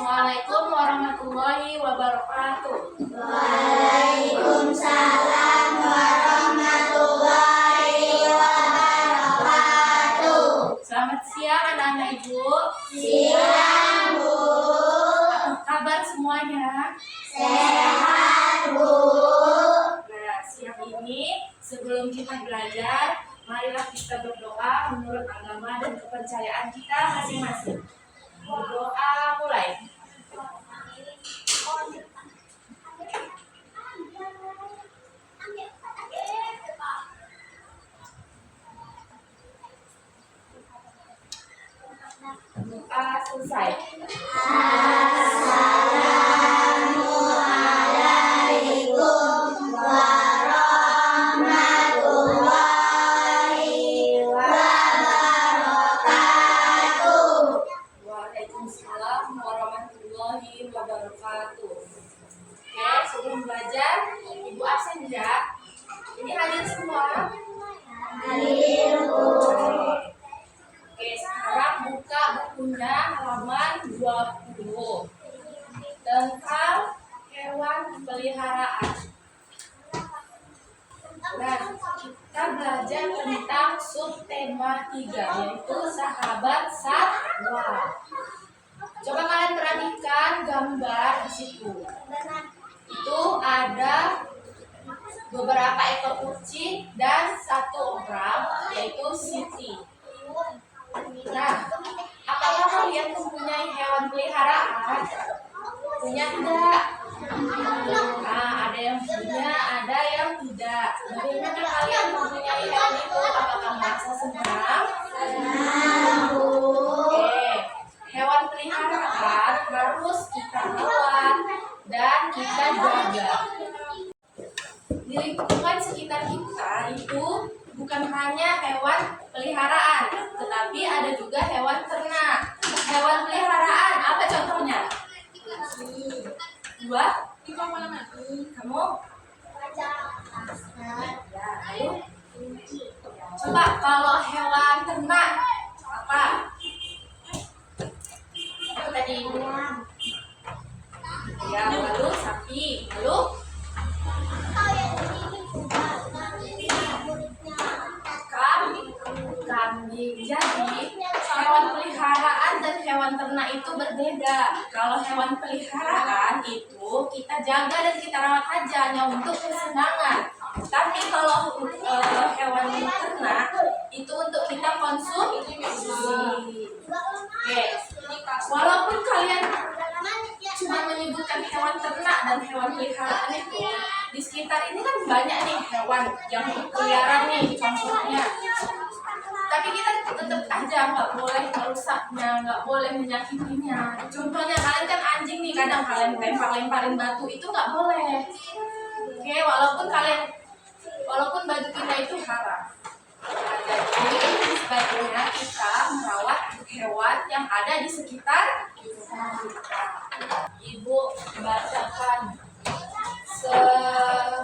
Assalamualaikum warahmatullahi wabarakatuh. Waalaikumsalam warahmatullahi wabarakatuh. Selamat siang anak-anak Ibu. Siang, Bu. Apa kabar semuanya? Sehat, Bu. Nah, siang ini sebelum kita belajar, marilah kita berdoa menurut agama dan kepercayaan kita masing-masing. Berdoa mulai. Doa selesai. Assalamualaikum warahmatullahi wabarakatuh. Waalaikumsalam warahmatullahi wabarakatuh. Oke, sebelum belajar, Ibu absen ya. Ini hadir semua. Hadir, Bu. Oke, sekarang buka bukunya halaman 20 tentang hewan peliharaan. Nah, kita belajar tentang subtema 3, yaitu sahabat satwa. Coba kalian perhatikan gambar di situ. Itu ada beberapa ekor kucing dan satu orang, yaitu Siti. Nah, apakah kalian mempunyai hewan peliharaan? Punya tidak? Nah, ada yang punya, ada yang tidak. Bagaimana kalian mempunyai hewan itu? Apakah merasa senang? Oke, hewan peliharaan harus kita rawat dan kita jaga. Di lingkungan sekitar kita itu bukan hanya hewan peliharaan, tetapi ada juga hewan ternak. Hewan peliharaan, apa contohnya? Dua? Kamu? Ya, lalu? Coba kalau hewan ternak, apa? Itu tadi. Ya, lalu sapi. Lalu? Kambing. Jadi hewan peliharaan dan hewan ternak itu berbeda. Kalau hewan peliharaan itu kita jaga dan kita rawat aja hanya untuk kesenangan. Tapi kalau hewan ternak itu untuk kita konsumsi. Oke. Walaupun kalian cuma menyebutkan hewan ternak dan hewan peliharaan itu, di sekitar ini kan banyak nih hewan yang berkeliaran nih contohnya. Tapi kita tetap aja nggak boleh merusaknya, nggak boleh menyakitinya. Contohnya kalian kan anjing nih, kadang kalian lempar-lemparin batu, itu nggak boleh. Oke, walaupun baju kita itu haram. Jadi sebaiknya kita merawat hewan yang ada di sekitar kita. Ibu bacakan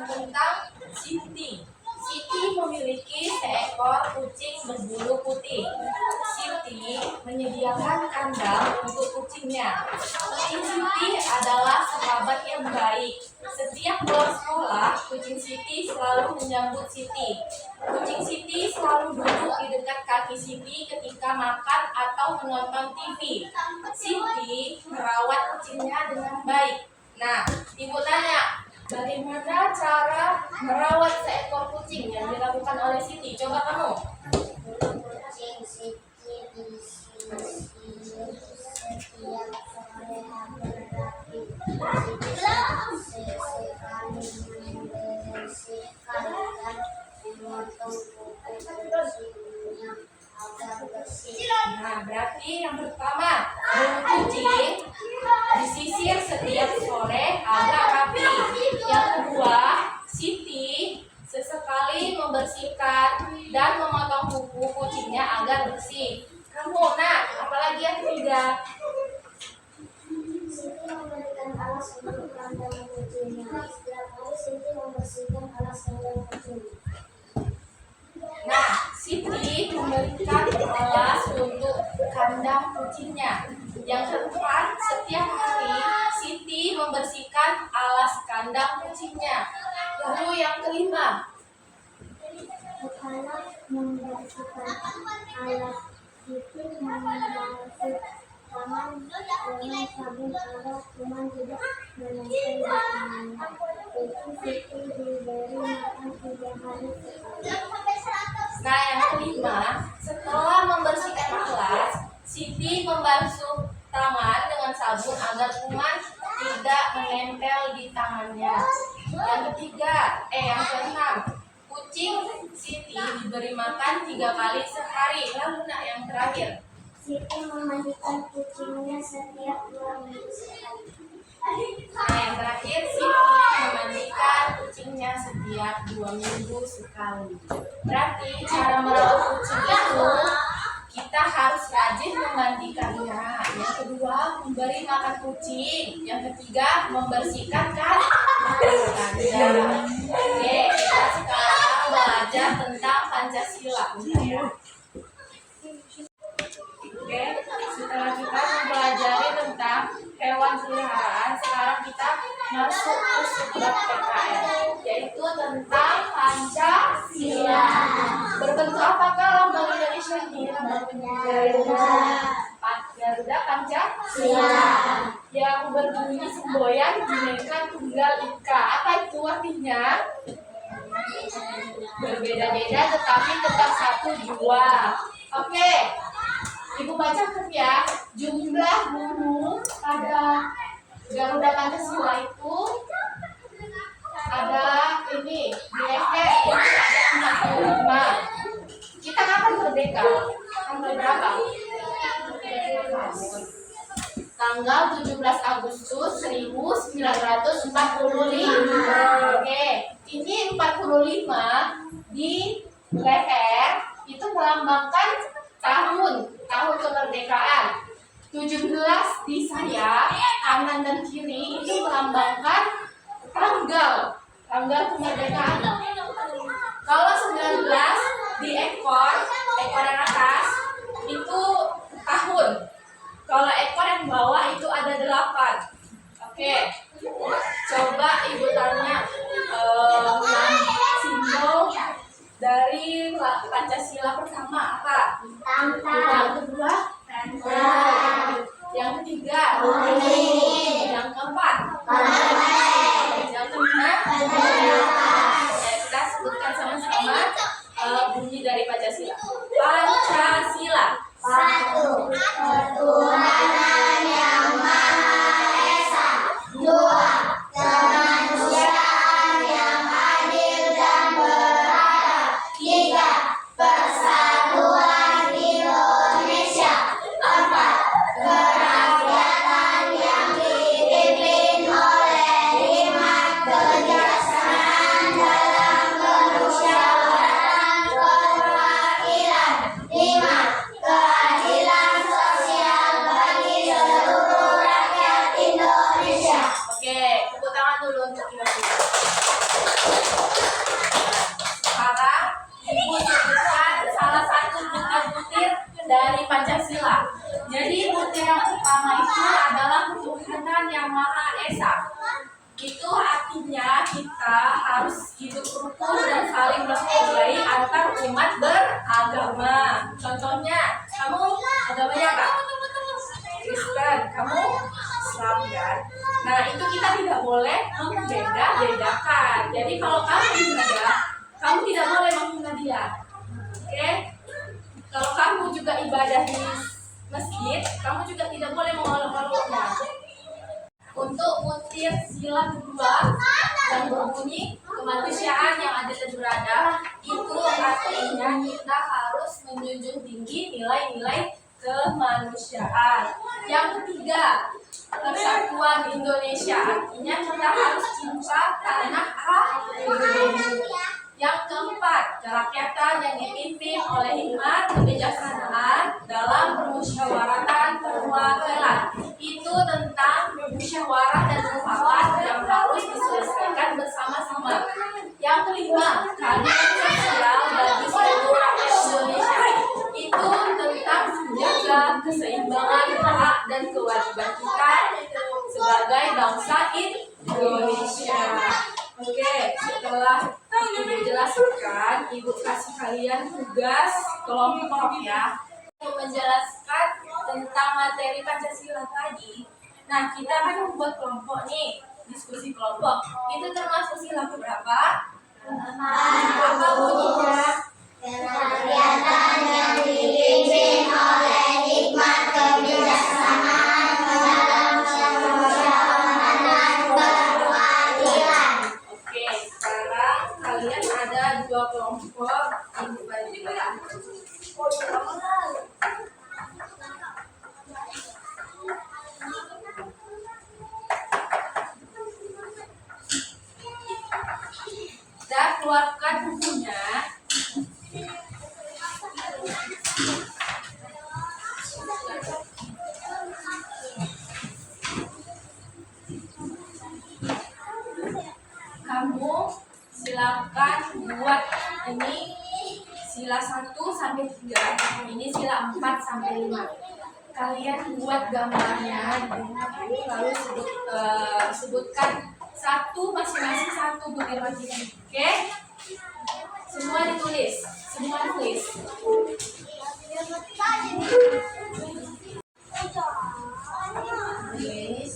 tentang Siti. Siti memiliki seekor kucing berbulu putih. Siti menyediakan kandang untuk kucingnya. Kucing Siti adalah sahabat yang baik. Setiap pulang sekolah, kucing Siti selalu menyambut Siti. Kucing Siti selalu duduk di dekat kaki Siti ketika makan atau menonton TV. Siti merawat kucingnya dengan baik. Nah, Ibu tanya, bagaimana cara merawat seekor kucing yang dilakukan oleh Siti? Coba kamu. Kucing Siti disisir setiap sore hampir rapi. Sekali membersihkan dan memotong kuku-kukunya agar bersih. Nah, berarti yang pertama, bulu kucing disisir setiap sore agar rapi. Yang kedua, Siti sesekali membersihkan dan memotong kuku kucingnya agar bersih. Kamu, nah, apalagi yang ketiga? Siti memberikan alas untuk kandang kucingnya. Setiap hari Siti membersihkan alas kandang kucingnya. Nah, Siti memberikan alas untuk kandang kucingnya. Yang keempat, setiap hari membersihkan alas kandang kucingnya. Lalu yang kelima, Kepala membersihkan alas Siti membasuh tangan dengan sabun agar kuman tidak menempel di tangannya. Itu Siti diberi makan 3 hari sekali. nah yang kelima, setelah membersihkan alas, Siti membasuh tangan dengan sabun agar kuman tidak menempel di tangannya. Yang keenam, kucing Siti diberi makan 3 kali sehari. Lalu nak yang terakhir, Siti memandikan kucingnya setiap 2 minggu sekali. nah yang terakhir, Siti memandikan kucingnya setiap 2 minggu sekali. Berarti cara merawat kucing itu kita harus rajin memandikannya. Yang kedua, memberi makan kucing. Yang ketiga, membersihkan kandang. Oke, kita sekarang belajar tentang Pancasila. Ya. Oke, setelah kita mempelajari tentang hewan peliharaan, sekarang kita masuk ke subbab PKN, yaitu tentang Pancasila. Berbentuk apakah lambang Indonesia ini? Garuda Pancasila yang berbunyi semboyan Bhinneka Tunggal Ika. Apa itu artinya? Berbeda-beda tetapi tetap satu jua. Oke, Ibu bacakan ya. Jumlah burung pada Garuda Pancasila itu ada ini di leher itu ada 45. Kita kapan merdeka? Tanggal berapa? Tanggal 17 Agustus 1945. Oke, ini 45 di leher itu melambangkan tahun kemerdekaan. 17 di sayap kanan dan kiri itu melambangkan tanggal kemerdekaan. Kalau 19 di ekor yang atas itu tahun. Kalau ekor yang bawah itu ada 8. Oke, coba Ibu tanya simbol dari Pancasila pertama apa? Yang kedua? Yang ketiga? Yang keempat? Yang kelima? Kita sebutkan sama-sama bunyi dari Pancasila. Pancasila. 1. Ketuhanan yang Maha Esa. 2. Kemanusiaan yang adil dan beradab. 3. Persatuan Indonesia. 4. Kerakyatan yang dipimpin oleh hikmat kebijaksanaan dalam kemusyawaratan perwakilan. 5. Keadilan sosial bagi seluruh rakyat Indonesia. Oke, tepuk tangan dulu untuk Ibu. Sekarang Ibu sebutkan salah satu butir-butir dari Pancasila. Jadi butir yang pertama itu adalah ketuhanan yang Maha Esa. Itu artinya kita harus hidup rukun dan saling menghargai antar umat beragama. Contohnya, kamu agamanya apa? Kristen, kamu Islam kan? Nah, itu kita tidak boleh membeda-bedakan. Jadi kalau kamu hina dia, kamu tidak boleh menghina dia. Oke? Kalau kamu juga ibadah di masjid, kamu juga tidak boleh mengolok-oloknya. Untuk butir sila kedua yang berbunyi kemanusiaan yang adil dan beradab, itu artinya kita harus menjunjung tinggi nilai-nilai kemanusiaan. Yang ketiga, persatuan Indonesia, artinya kita harus cinta tanah air. Yang keempat, kerakyatan yang dipimpin oleh hikmat kebijaksanaan dalam permusyawaratan perwakilan. Itu tentang musyawarah dan mufakat yang harus diselesaikan bersama-sama. Yang kelima, keadilan sosial bagi seluruh rakyat Indonesia. Itu tentang menjaga keseimbangan hak dan kewajiban kita sebagai bangsa Indonesia. Indonesia. Oke, setelah Ibu jelaskan, Ibu kasih kalian tugas kelompok ya. Untuk menjelaskan tentang materi Pancasila tadi. Nah, kita kan membuat kelompok nih, diskusi kelompok. Itu termasuk sila berapa? Apa bunyinya? Kegiatan yang dipimpin oleh hikmat kebijaksanaan dalam permusyawaratan perwakilan. Oke, sekarang kalian ada 2 kelompok. Ibu bagi ya. Dan keluarkan bukunya. Kamu silakan buat ini sila 1 sampai 3. Ini sila 4 sampai 5. Kalian buat gambarnya lalu sebutkan satu masing-masing satu butir majikan. Oke? Semua ditulis, semua tulis. Tulis.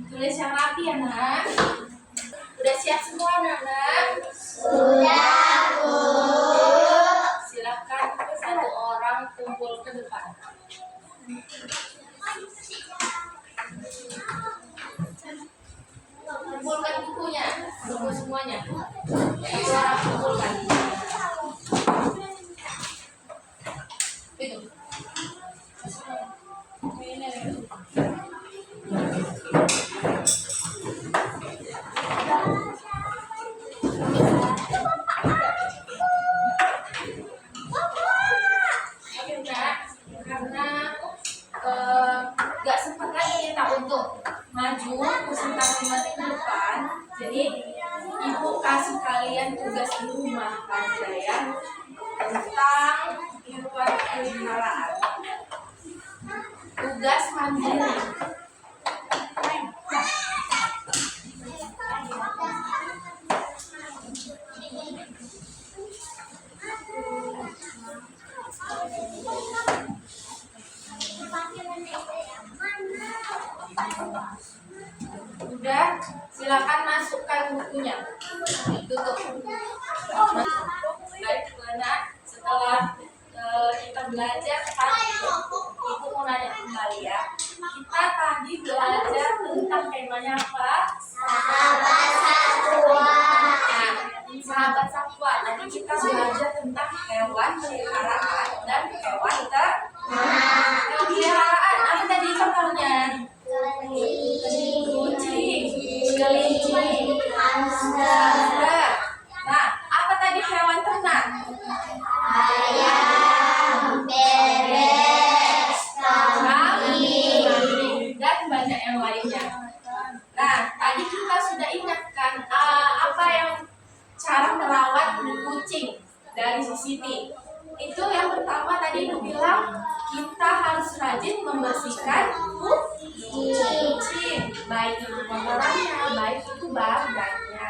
Tulis yang rapi ya nak. Udah siap semua anak-anak? Sudah, Bu. Silakan satu orang kumpul ke depan. Kumpulkan bukunya, buku semuanya. Satu orang kumpulkan. Itu. Karena gak sempat lagi kita untuk maju presentasi ke depan, jadi ibu kasih kalian tugas di rumah aja ya tentang hewan peliharaan. Tugas mandiri. Udah, silakan masukkan bukunya. Tutup. Baik, Lena, setelah kita belajar tadi, Ibu mau nanya kembali ya. Kita tadi belajar tentang temanya apa? Sahabat satwa. Nah, sahabat satwa. Jadi kita belajar tentang hewan peliharaan dan hewan peliharaan. Apa tadi contohnya? Kucing, kelinci, hamster. Nah, apa tadi hewan ternak? Ayam, bebek, kambing, dan banyak yang lainnya. Nah, tadi kita sudah ingatkan apa yang cara merawat kucing dari Siti. Itu yang pertama tadi Ibu bilang kita harus rajin membersihkan kucing, baik itu kotorannya, baik itu badannya,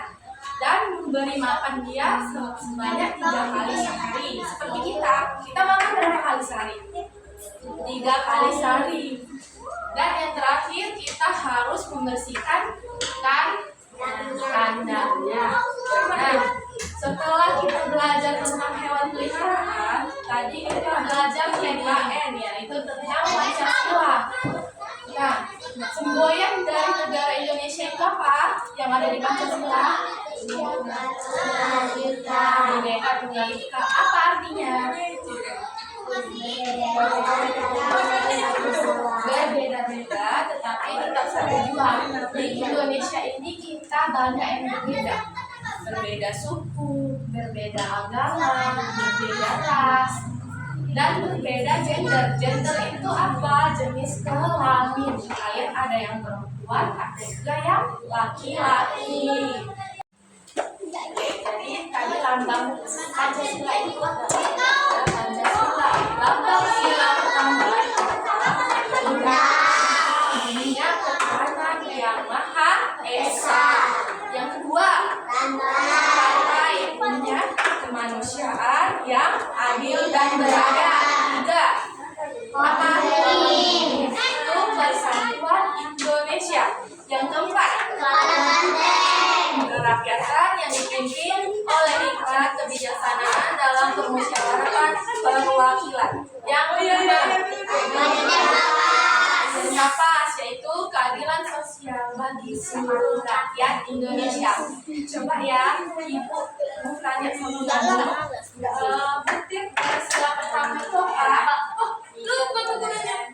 dan memberi makan dia sebanyak 3 kali sehari. Seperti kita makan berapa kali sehari? 3 kali sehari. Dan yang terakhir kita harus membersihkan kandangnya. Nah, setelah kita belajar tentang hewan peliharaan, tadi kita belajar TKN ya, itu tentang Pancasila. Nah, semboyan dari negara Indonesia itu apa? Yang ada di Pancasila? Bineka Tunggal Ika. Apa artinya? Berbeda-beda, tetapi tetap satu jua. Di Indonesia ini kita banyak yang berbeda. Berbeda suku, berbeda agama, berbeda ras, dan berbeda gender. Gender itu apa? Jenis kelamin. Kalian ada yang perempuan, ada juga yang laki-laki. Jadi tadi lambang Pancasila itu adalah Pancasila. Lambang sila pertama Indonesia ketuhanan yang Maha Esa. Yang kedua, partai punya kemanusiaan yang adil dan beradab. Tiga, apa? Itu Persatuan Indonesia. Yang keempat, kerakyatan yang dipimpin oleh hikmat kebijaksanaan dalam permusyawaratan perwakilan. Yang kelima, bernapas, yaitu keadilan sosial bagi seluruh rakyat Indonesia. Coba ya, Ibu mau tanya sama kamu. Butir sila pertama itu apa? Oh, lupa gurunya.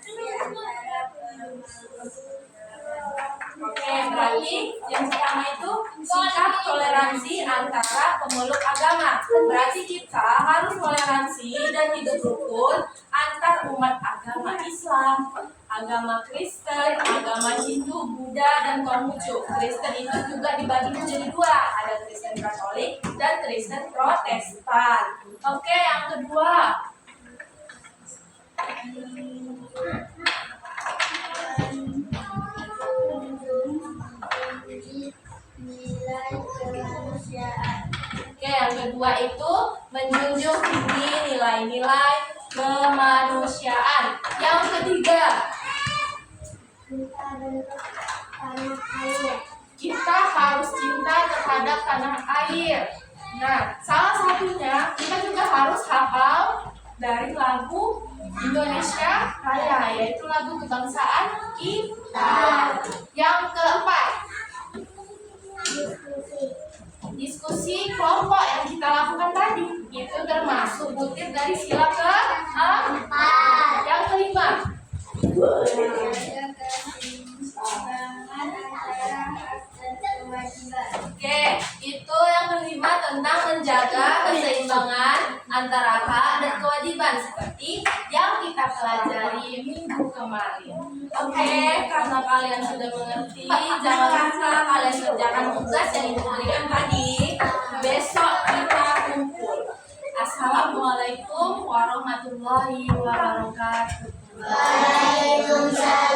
Oke, berarti yang pertama itu sikap toleransi antara pemeluk agama. Berarti kita harus toleransi dan hidup rukun antar umat agama Islam, agama Kristen, agama Hindu, Buddha, dan Konghucu. Kristen itu juga dibagi menjadi dua, ada Kristen Katolik dan Kristen Protestan. Oke, yang kedua. Oke, yang kedua itu menjunjung tinggi nilai-nilai kemanusiaan. Yang ketiga, kita harus cinta terhadap tanah air. Nah, salah satunya kita juga harus hafal dari lagu Indonesia Raya, yaitu lagu kebangsaan kita. Yang keempat, diskusi kelompok yang kita lakukan tadi itu termasuk butir dari sila keempat. Yang kelima, oke, itu yang kelima tentang menjaga keseimbangan antara hak dan kewajiban seperti yang kita pelajari minggu kemarin. Oke, karena kalian sudah mengerti, jangan lupa kalian kerjakan tugas yang Ibu berikan tadi. Besok kita kumpul. Assalamualaikum warahmatullahi wabarakatuh. Waalaikumsalam.